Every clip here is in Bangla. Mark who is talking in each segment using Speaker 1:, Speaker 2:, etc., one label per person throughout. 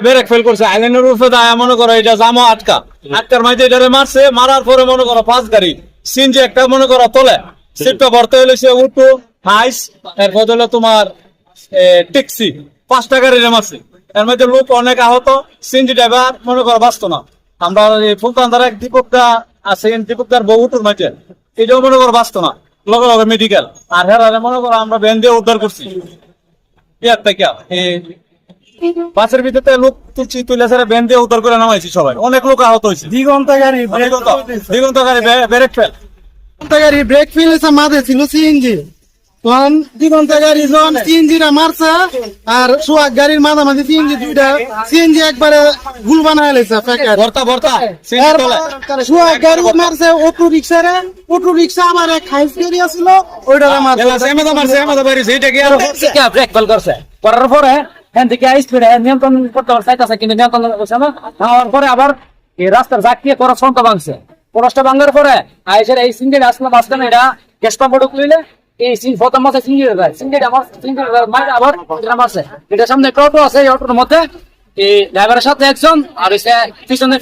Speaker 1: ব্রেক ফেল করছে আইল্যান্ডের উপরে দায় মনে করো এটা জামা আটকার মাঝে এটারে মারছে মারার পরে মনে করো 5 গাড়ি সিনজি একটা মনে করো তোলে সিটটা ভরতে হলে সে উঠো হাইস এরপর হলো তোমার ট্যাক্সি 5টা গাড়ি মারছে এর মধ্যে লোক অনেক আহত সিনজি ড্রাইভার মনে করো বাঁচতো না আমরা ফুলকান্দার এক দীপকদা আছে দীপকদার বউ উঠোর মাঝে এটাও মনে করো বাঁচতো না লগে লগে মেডিকেল আর হেরারে মনে করো আমরা ভ্যান দিয়ে উদ্ধার করছি ইয়ার থেকে বাসের ভিতরে লোক তুলছি তুলে সারা ভ্যান দিয়ে উদ্ধার করে নামাইছি সবাই অনেক লোক আহত হয়েছে দিগন্ত গাড়ি ব্রেক ফেল
Speaker 2: গাড়ি ব্রেক ফেল এসে মাঝে ছিল সিএনজি তখন দিগন্ত গাড়ি যখন সিএনজি রা মারছে আর সোহাগ গাড়ির মাঝামাঝি সিএনজি দুইটা সিএনজি একবারে গুল বানায় লেছে
Speaker 1: ভর্তা
Speaker 2: সোহাগ গাড়ি মারছে অটো রিক্সা আমার এক খাইস গাড়ি আছিল ওইটা মারছে
Speaker 3: ব্রেক ফেল করছে করার পরে হ্যাঁ দিকে স্পিড নিয়ন্ত্রণ করতে চাইতেছে কিন্তু নিয়ন্ত্রণ করছে না হওয়ার পরে আবার এই রাস্তার জাক দিয়ে খরচ ভাঙছে খরচটা ভাঙার পরে আইসের এই সিঙ্গেল আসলে মাঝখানে এটা গ্যাস পাম্প ঢুকলে এই প্রথম মাসে সিঙ্গেল যায় সিঙ্গেল আমার সিঙ্গেল আবার এটা মারছে এটা সামনে একটা অটো আছে এই অটোর মধ্যে এই ড্রাইভারের সাথে একজন আর পিছনে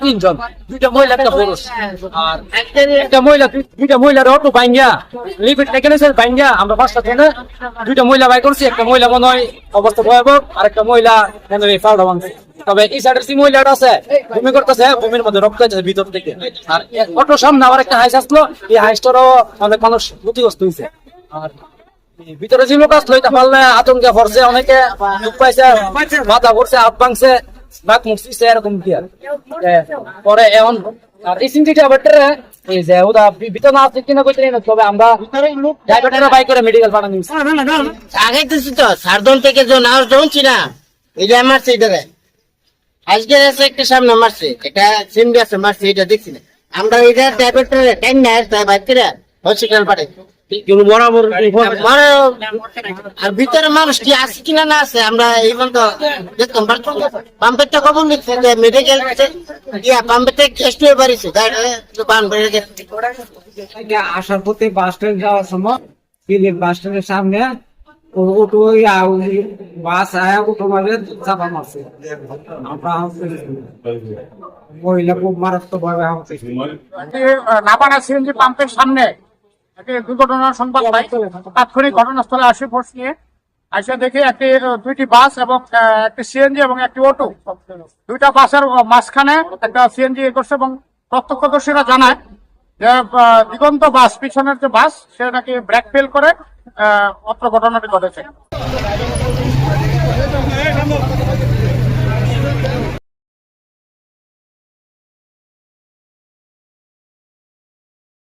Speaker 3: 3জন দুইটা মহিলা একটা পুরুষ আর একটা মহিলা দুইটা মহিলার অটো বাইঙ্গা লিমিট মেকানিক্যাল বাইঙ্গা আমরা 5টা ট্রেনে দুইটা মহিলা বাই করছি একটা মহিলা মনে হয় অবস্থা ভয়াবহ আর একটা মহিলা ফাড়া ভাঙছে তবে এই সাইডের যে মহিলাটা আছে ভূমি করতেছে ভূমির মধ্যে রক্ত আছে ভিতর থেকে আর অটোর সামনে আবার একটা হাইস আসলো এই হাইসটারও অনেক মানুষ ক্ষতিগ্রস্ত হয়েছে আর ভিতরে যে লোক আসলো এটা পারলে আতঙ্কে পড়ছে অনেকে দুঃখ পাইছে মাথা পড়ছে হাত ভাঙছে নাক মুখছে এরকম কি আর পরে এখন আর এই সিনজিটা বেটারে এই যে ওটা ভিতরে আছে কিনা কইতে না তবে আমরা ড্রাইভারটা বাই করে মেডিকেল পাঠানো নিছি
Speaker 4: আগে তো সারদন থেকে যে নাও শুনছি না এটা মারছে এটারে আজকে আছে একটা সামনে মারছে এটা সিমডি আছে মারছে এটা দেখছি না আমরা এটা ড্রাইভারটা টাইম না তাই বাইরে হসপিটাল পাঠাই আর ভিতরে মানুষ কি আছে কিনা না আছে আমরা এই পর্যন্ত দেখতাম পাম্পেরটা খবর নিচ্ছে মেডিকেল পাম্পের থেকে টেস্ট হয়ে পারিছে
Speaker 3: আসার পথে বাস স্ট্যান্ড যাওয়ার সময় বাস স্ট্যান্ডের সামনে অটো বাস আয়া অটো মাঝে চাপা মারছে আমরা মহিলা খুব মারাত্মক ভাবে
Speaker 5: নাপাড়া সিএনজি পাম্পের সামনে একটি দুর্ঘটনার সংবাদ পাই তাৎক্ষণিক ঘটনাস্থলে আসে ফোর্স নিয়ে আসে দেখে দুইটি বাস এবং একটি সিএনজি এবং একটি অটো দুইটা বাসের মাঝখানে একটা সিএনজি করছে এবং প্রত্যক্ষদর্শীরা জানায় যে দিগন্ত বাস পিছনের যে বাস সে নাকি ব্রেক ফেল করে অত্র ঘটনাটি ঘটেছে।